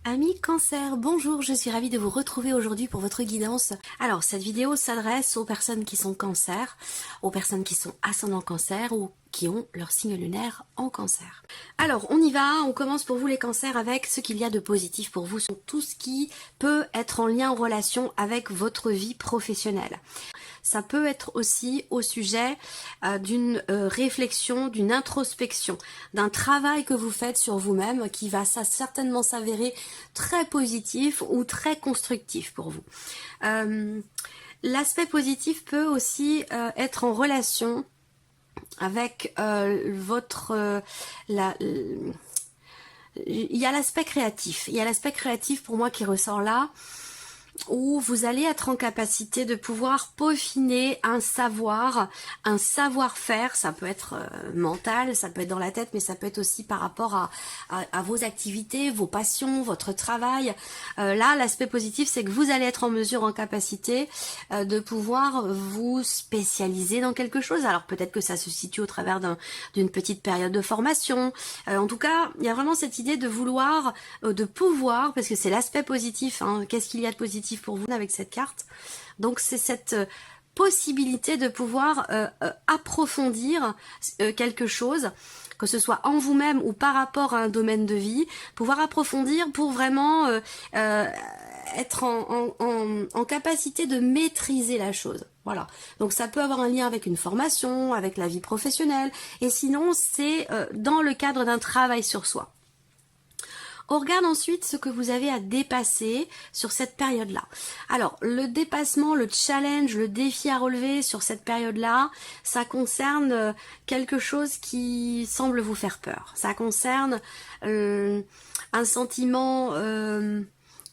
Amis Cancer, bonjour, je suis ravie de vous retrouver aujourd'hui pour votre guidance. Alors, cette vidéo s'adresse aux personnes qui sont Cancer, aux personnes qui sont ascendant Cancer ou qui ont leur signe lunaire en Cancer. Alors, on y va, on commence pour vous les Cancers avec ce qu'il y a de positif pour vous, tout ce qui peut être en lien, en relation avec votre vie professionnelle. Ça peut être aussi au sujet d'une réflexion, d'une introspection, d'un travail que vous faites sur vous-même qui va certainement s'avérer très positif ou très constructif pour vous. L'aspect positif peut aussi être en relation avec votre... il y a l'aspect créatif. Il y a l'aspect créatif pour moi qui ressort là, où vous allez être en capacité de pouvoir peaufiner un savoir-faire, ça peut être mental, ça peut être dans la tête, mais ça peut être aussi par rapport à vos activités, vos passions, votre travail. Là, l'aspect positif, c'est que vous allez être en mesure, en capacité de pouvoir vous spécialiser dans quelque chose. Alors peut-être que ça se situe au travers d'une petite période de formation. En tout cas, il y a vraiment cette idée de vouloir, de pouvoir, parce que c'est l'aspect positif, hein, qu'est-ce qu'il y a de positif pour vous avec cette carte. Donc c'est cette possibilité de pouvoir approfondir quelque chose, que ce soit en vous-même ou par rapport à un domaine de vie, pouvoir approfondir pour vraiment être en capacité de maîtriser la chose. Voilà, donc ça peut avoir un lien avec une formation, avec la vie professionnelle, et sinon c'est dans le cadre d'un travail sur soi. On regarde ensuite ce que vous avez à dépasser sur cette période-là. Alors, le dépassement, le challenge, le défi à relever sur cette période-là, ça concerne quelque chose qui semble vous faire peur. Ça concerne un sentiment...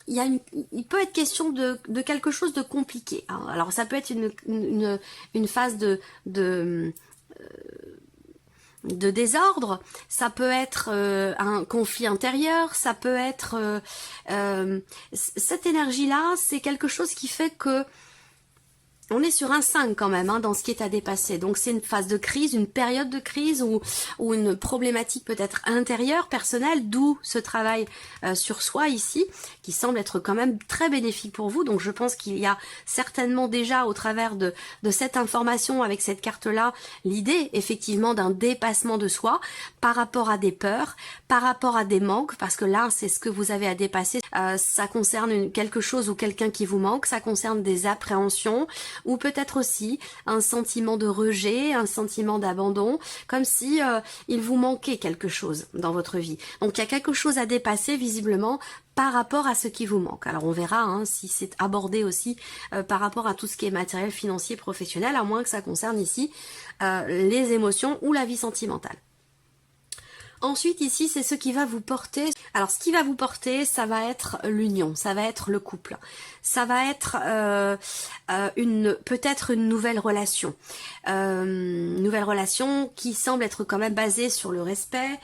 il peut être question de quelque chose de compliqué. Alors, ça peut être une phase de désordre, ça peut être un conflit intérieur, ça peut être cette énergie-là, c'est quelque chose qui fait que on est sur un 5 quand même, hein, dans ce qui est à dépasser. Donc c'est une phase de crise, une période de crise ou une problématique peut-être intérieure, personnelle, d'où ce travail sur soi ici, qui semble être quand même très bénéfique pour vous. Donc je pense qu'il y a certainement déjà au travers de cette information avec cette carte-là, l'idée effectivement d'un dépassement de soi par rapport à des peurs, par rapport à des manques, parce que là c'est ce que vous avez à dépasser. Ça concerne quelque chose ou quelqu'un qui vous manque, ça concerne des appréhensions, ou peut-être aussi un sentiment de rejet, un sentiment d'abandon, comme si il vous manquait quelque chose dans votre vie. Donc il y a quelque chose à dépasser visiblement par rapport à ce qui vous manque. Alors on verra hein, si c'est abordé aussi par rapport à tout ce qui est matériel, financier, professionnel, à moins que ça concerne ici les émotions ou la vie sentimentale. Ensuite ici c'est ce qui va vous porter. Alors ce qui va vous porter, ça va être l'union, ça va être le couple, ça va être peut-être une nouvelle relation, qui semble être quand même basée sur le respect,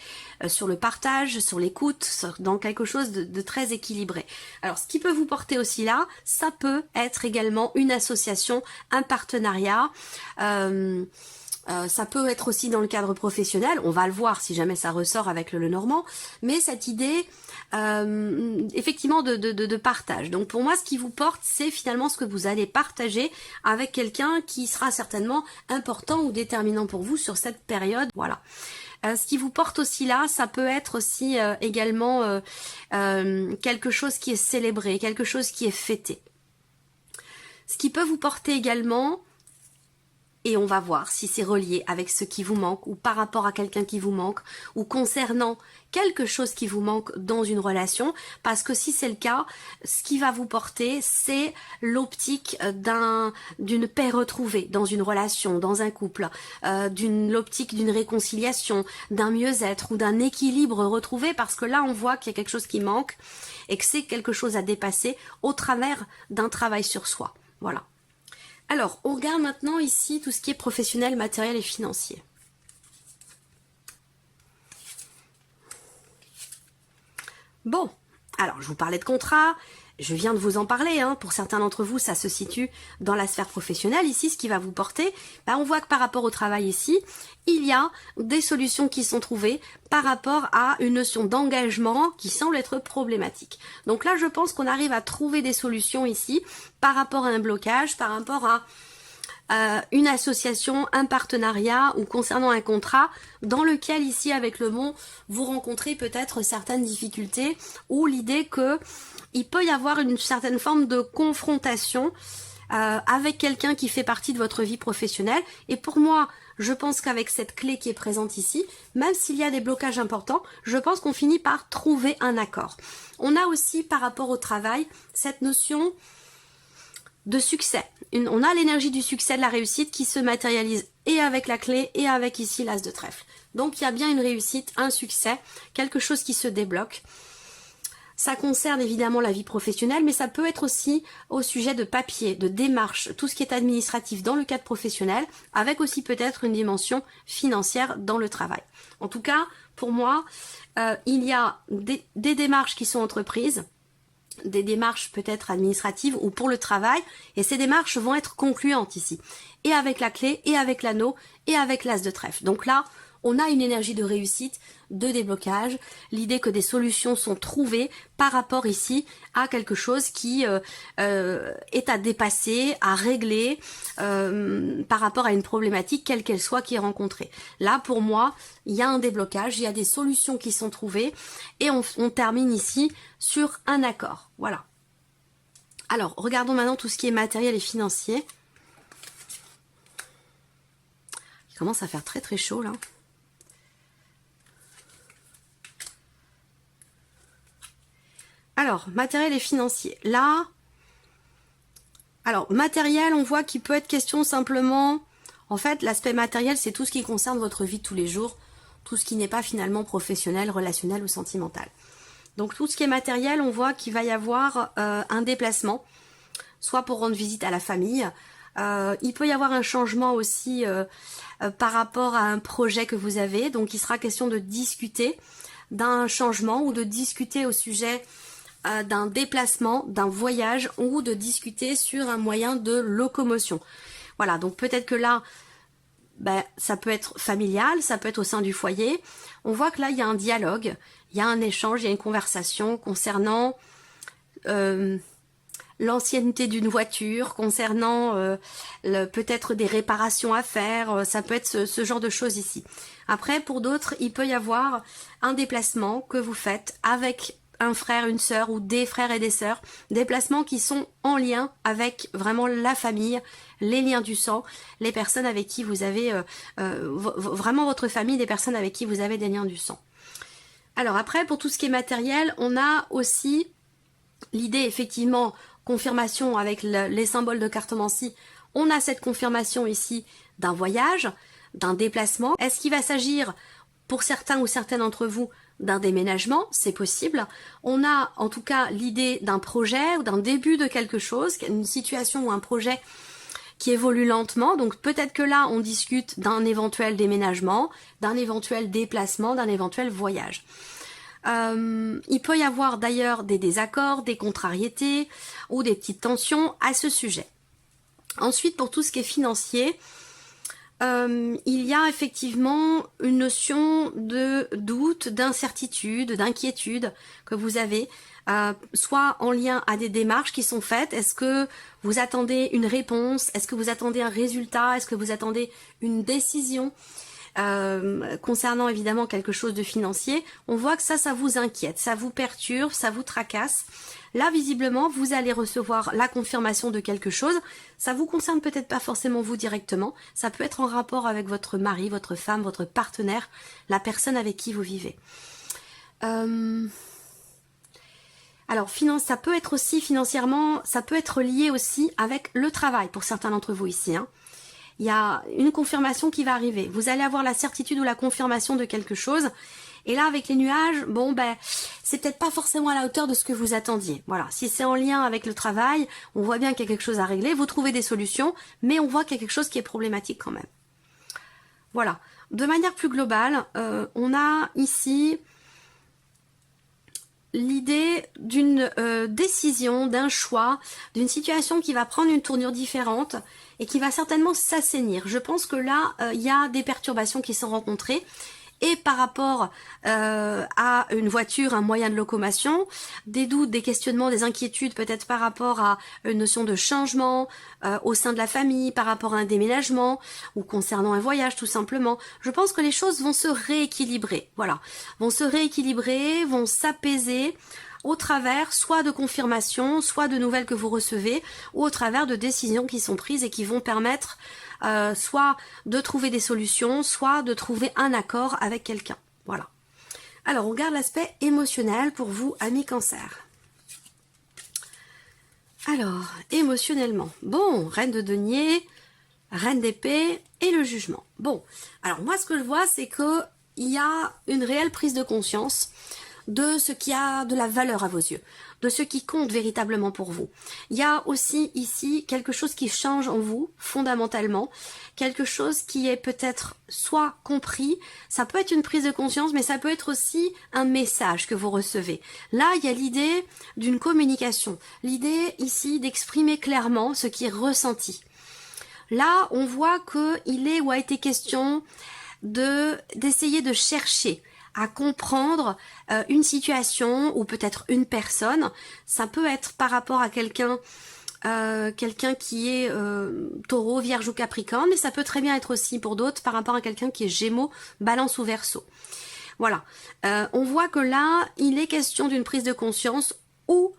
sur le partage, sur l'écoute, dans quelque chose de très équilibré. Alors ce qui peut vous porter aussi là, ça peut être également une association, un partenariat. Ça peut être aussi dans le cadre professionnel, on va le voir si jamais ça ressort avec le Lenormand, mais cette idée effectivement de partage. Donc pour moi ce qui vous porte c'est finalement ce que vous allez partager avec quelqu'un qui sera certainement important ou déterminant pour vous sur cette période. Voilà. Ce qui vous porte aussi là, ça peut être aussi également quelque chose qui est célébré, quelque chose qui est fêté. Ce qui peut vous porter également, et on va voir si c'est relié avec ce qui vous manque ou par rapport à quelqu'un qui vous manque ou concernant quelque chose qui vous manque dans une relation, parce que si c'est le cas, ce qui va vous porter c'est l'optique d'une paix retrouvée dans une relation, dans un couple, l'optique d'une réconciliation, d'un mieux-être ou d'un équilibre retrouvé, parce que là on voit qu'il y a quelque chose qui manque et que c'est quelque chose à dépasser au travers d'un travail sur soi. Voilà. Alors, on regarde maintenant ici tout ce qui est professionnel, matériel et financier. Bon, Alors, je vous parlais de contrat, je viens de vous en parler, hein. Pour certains d'entre vous, ça se situe dans la sphère professionnelle. Ici, ce qui va vous porter, on voit que par rapport au travail ici, il y a des solutions qui sont trouvées par rapport à une notion d'engagement qui semble être problématique. Donc là, je pense qu'on arrive à trouver des solutions ici par rapport à un blocage, par rapport à une association, un partenariat ou concernant un contrat dans lequel ici avec le mont vous rencontrez peut-être certaines difficultés ou l'idée que il peut y avoir une certaine forme de confrontation avec quelqu'un qui fait partie de votre vie professionnelle. Et pour moi, je pense qu'avec cette clé qui est présente ici, même s'il y a des blocages importants, je pense qu'on finit par trouver un accord. On a aussi par rapport au travail cette notion de succès. On a l'énergie du succès, de la réussite qui se matérialise et avec la clé et avec ici l'as de trèfle. Donc il y a bien une réussite, un succès, quelque chose qui se débloque. Ça concerne évidemment la vie professionnelle, mais ça peut être aussi au sujet de papier, de démarches, tout ce qui est administratif dans le cadre professionnel, avec aussi peut-être une dimension financière dans le travail. En tout cas, pour moi, il y a des démarches qui sont entreprises, des démarches peut-être administratives ou pour le travail, et ces démarches vont être concluantes ici, et avec la clé, et avec l'anneau, et avec l'as de trèfle. Donc là, on a une énergie de réussite, de déblocage, l'idée que des solutions sont trouvées par rapport ici à quelque chose qui est à dépasser, à régler par rapport à une problématique quelle qu'elle soit qui est rencontrée. Là, pour moi, il y a un déblocage, il y a des solutions qui sont trouvées et on termine ici sur un accord. Voilà. Alors, regardons maintenant tout ce qui est matériel et financier. Il commence à faire très très chaud là. Alors, matériel et financier. Là, alors, matériel, on voit qu'il peut être question simplement... En fait, l'aspect matériel, c'est tout ce qui concerne votre vie de tous les jours, tout ce qui n'est pas finalement professionnel, relationnel ou sentimental. Donc, tout ce qui est matériel, on voit qu'il va y avoir un déplacement, soit pour rendre visite à la famille. Il peut y avoir un changement aussi par rapport à un projet que vous avez. Donc, il sera question de discuter d'un changement ou de discuter au sujet... d'un déplacement, d'un voyage ou de discuter sur un moyen de locomotion. Voilà, donc peut-être que là, ça peut être familial, ça peut être au sein du foyer. On voit que là, il y a un dialogue, il y a un échange, il y a une conversation concernant l'ancienneté d'une voiture, concernant peut-être des réparations à faire, ça peut être ce genre de choses ici. Après, pour d'autres, il peut y avoir un déplacement que vous faites avec un frère, une sœur ou des frères et des sœurs, des placements qui sont en lien avec vraiment la famille, les liens du sang, les personnes avec qui vous avez vraiment votre famille, des personnes avec qui vous avez des liens du sang. Alors après, pour tout ce qui est matériel, on a aussi l'idée effectivement, confirmation avec les symboles de cartomancie, on a cette confirmation ici d'un voyage, d'un déplacement. Est-ce qu'il va s'agir pour certains ou certaines d'entre vous d'un déménagement, c'est possible. On a en tout cas l'idée d'un projet ou d'un début de quelque chose, une situation ou un projet qui évolue lentement. Donc peut-être que là, on discute d'un éventuel déménagement, d'un éventuel déplacement, d'un éventuel voyage. Il peut y avoir d'ailleurs des désaccords, des contrariétés ou des petites tensions à ce sujet. Ensuite, pour tout ce qui est financier, il y a effectivement une notion de doute, d'incertitude, d'inquiétude que vous avez, soit en lien à des démarches qui sont faites. Est-ce que vous attendez une réponse? Est-ce que vous attendez un résultat? Est-ce que vous attendez une décision concernant évidemment quelque chose de financier? On voit que ça vous inquiète, ça vous perturbe, ça vous tracasse. Là, visiblement, vous allez recevoir la confirmation de quelque chose. Ça vous concerne peut-être pas forcément vous directement. Ça peut être en rapport avec votre mari, votre femme, votre partenaire, la personne avec qui vous vivez. Alors, ça peut être aussi financièrement, ça peut être lié aussi avec le travail pour certains d'entre vous ici, hein. Il y a une confirmation qui va arriver. Vous allez avoir la certitude ou la confirmation de quelque chose. Et là, avec les nuages, c'est peut-être pas forcément à la hauteur de ce que vous attendiez. Voilà, si c'est en lien avec le travail, on voit bien qu'il y a quelque chose à régler. Vous trouvez des solutions, mais on voit qu'il y a quelque chose qui est problématique quand même. Voilà. De manière plus globale, on a ici l'idée d'une décision, d'un choix, d'une situation qui va prendre une tournure différente et qui va certainement s'assainir. Je pense que là, il y a des perturbations qui sont rencontrées. Et par rapport à une voiture, un moyen de locomotion, des doutes, des questionnements, des inquiétudes peut-être par rapport à une notion de changement au sein de la famille, par rapport à un déménagement ou concernant un voyage tout simplement. Je pense que les choses vont se rééquilibrer, voilà, vont se rééquilibrer, vont s'apaiser au travers soit de confirmations, soit de nouvelles que vous recevez, ou au travers de décisions qui sont prises et qui vont permettre soit de trouver des solutions, soit de trouver un accord avec quelqu'un. Voilà. Alors, on regarde l'aspect émotionnel pour vous, amis Cancer. Alors, émotionnellement. Bon, reine de denier, reine d'épée et le jugement. Bon, alors moi, ce que je vois, c'est que il y a une réelle prise de conscience de ce qui a de la valeur à vos yeux, de ce qui compte véritablement pour vous. Il y a aussi ici quelque chose qui change en vous fondamentalement, quelque chose qui est peut-être soit compris, ça peut être une prise de conscience, mais ça peut être aussi un message que vous recevez. Là, il y a l'idée d'une communication, l'idée ici d'exprimer clairement ce qui est ressenti. Là, on voit qu'il est ou a été question d'essayer de chercher à comprendre une situation ou peut-être une personne. Ça peut être par rapport à quelqu'un qui est taureau, vierge ou capricorne, mais ça peut très bien être aussi pour d'autres par rapport à quelqu'un qui est gémeaux, balance ou verseau. Voilà, on voit que là, il est question d'une prise de conscience ou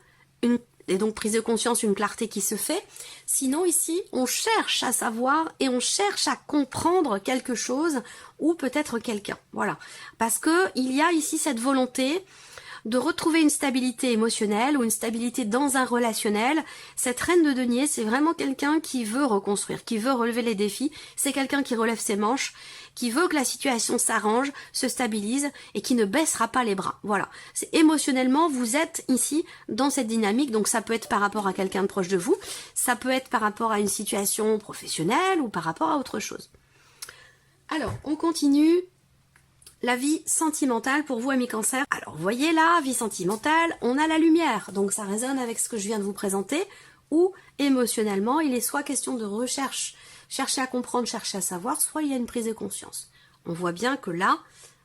et donc prise de conscience, une clarté qui se fait. Sinon ici, on cherche à savoir et on cherche à comprendre quelque chose ou peut-être quelqu'un. Voilà, parce que il y a ici cette volonté de retrouver une stabilité émotionnelle ou une stabilité dans un relationnel. Cette reine de denier, c'est vraiment quelqu'un qui veut reconstruire, qui veut relever les défis. C'est quelqu'un qui relève ses manches, qui veut que la situation s'arrange, se stabilise et qui ne baissera pas les bras. Voilà. C'est émotionnellement, vous êtes ici dans cette dynamique. Donc ça peut être par rapport à quelqu'un de proche de vous, ça peut être par rapport à une situation professionnelle ou par rapport à autre chose. Alors, on continue. La vie sentimentale pour vous, amis Cancer. Alors, vous voyez là, vie sentimentale, on a la lumière. Donc, ça résonne avec ce que je viens de vous présenter. Ou, émotionnellement, il est soit question de recherche, chercher à comprendre, chercher à savoir, soit il y a une prise de conscience. On voit bien que là,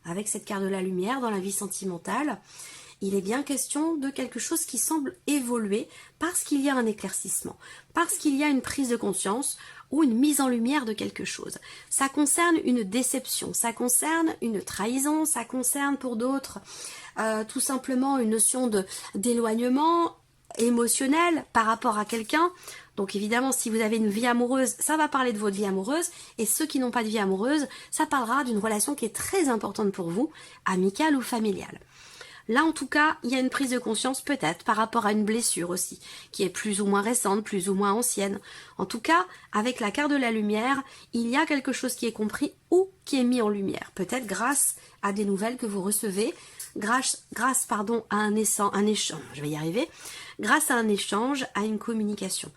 avec cette carte de la lumière, dans la vie sentimentale, il est bien question de quelque chose qui semble évoluer parce qu'il y a un éclaircissement, parce qu'il y a une prise de conscience ou une mise en lumière de quelque chose. Ça concerne une déception, ça concerne une trahison, ça concerne pour d'autres tout simplement une notion d'éloignement émotionnel par rapport à quelqu'un. Donc évidemment, si vous avez une vie amoureuse, ça va parler de votre vie amoureuse, et ceux qui n'ont pas de vie amoureuse, ça parlera d'une relation qui est très importante pour vous, amicale ou familiale. Là, en tout cas, il y a une prise de conscience peut-être par rapport à une blessure aussi, qui est plus ou moins récente, plus ou moins ancienne. En tout cas, avec la carte de la lumière, il y a quelque chose qui est compris ou qui est mis en lumière. Peut-être grâce à des nouvelles que vous recevez, grâce à un échange, je vais y arriver, grâce à un échange, à une communication.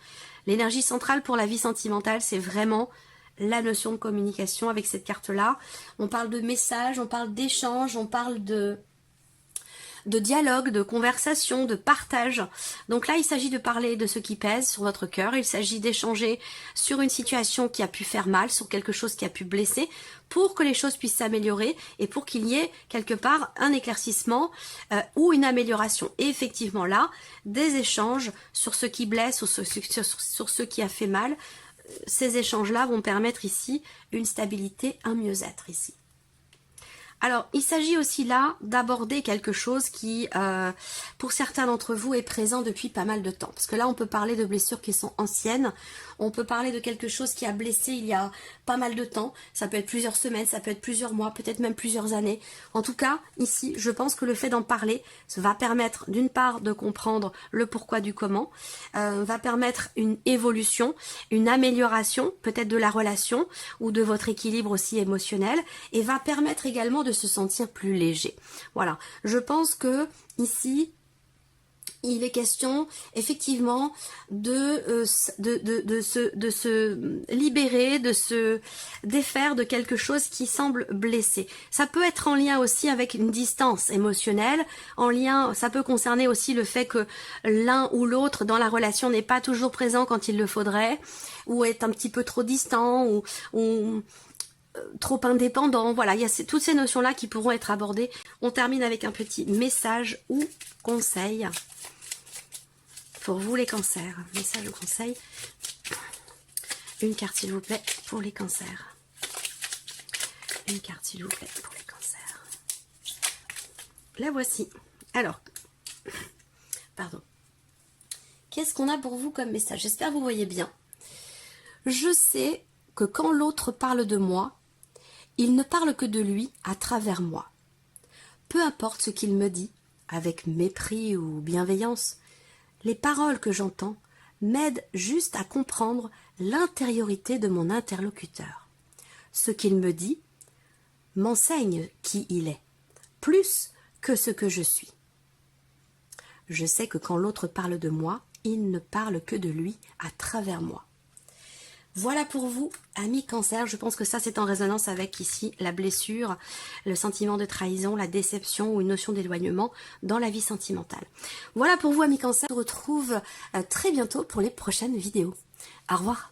L'énergie centrale pour la vie sentimentale, c'est vraiment la notion de communication avec cette carte-là. On parle de message, on parle d'échange, on parle de dialogue, de conversation, de partage. Donc là, il s'agit de parler de ce qui pèse sur votre cœur, il s'agit d'échanger sur une situation qui a pu faire mal, sur quelque chose qui a pu blesser, pour que les choses puissent s'améliorer et pour qu'il y ait quelque part un éclaircissement ou une amélioration. Et effectivement là, des échanges sur ce qui blesse ou sur ce qui a fait mal, ces échanges-là vont permettre ici une stabilité, un mieux-être ici. Alors, il s'agit aussi là d'aborder quelque chose qui, pour certains d'entre vous, est présent depuis pas mal de temps. Parce que là, on peut parler de blessures qui sont anciennes. On peut parler de quelque chose qui a blessé il y a pas mal de temps. Ça peut être plusieurs semaines, ça peut être plusieurs mois, peut-être même plusieurs années. En tout cas, ici, je pense que le fait d'en parler, ça va permettre d'une part de comprendre le pourquoi du comment, va permettre une évolution, une amélioration peut-être de la relation ou de votre équilibre aussi émotionnel, et va permettre également de se sentir plus léger. Voilà, je pense que ici, il est question effectivement de se libérer, de se défaire de quelque chose qui semble blessé. Ça peut être en lien aussi avec une distance émotionnelle, en lien, ça peut concerner aussi le fait que l'un ou l'autre dans la relation n'est pas toujours présent quand il le faudrait, ou est un petit peu trop distant, ou trop indépendant. Voilà, il y a toutes ces notions-là qui pourront être abordées. On termine avec un petit message ou conseil pour vous les cancers. Message ou conseil. Une carte s'il vous plaît pour les cancers. Une carte s'il vous plaît pour les cancers. La voici. Alors, pardon. Qu'est-ce qu'on a pour vous comme message? J'espère que vous voyez bien. Je sais que quand l'autre parle de moi, il ne parle que de lui à travers moi. Peu importe ce qu'il me dit, avec mépris ou bienveillance, les paroles que j'entends m'aident juste à comprendre l'intériorité de mon interlocuteur. Ce qu'il me dit m'enseigne qui il est, plus que ce que je suis. Je sais que quand l'autre parle de moi, il ne parle que de lui à travers moi. Voilà pour vous, amis cancer. Je pense que ça, c'est en résonance avec ici la blessure, le sentiment de trahison, la déception ou une notion d'éloignement dans la vie sentimentale. Voilà pour vous, amis cancer. On se retrouve très bientôt pour les prochaines vidéos. Au revoir.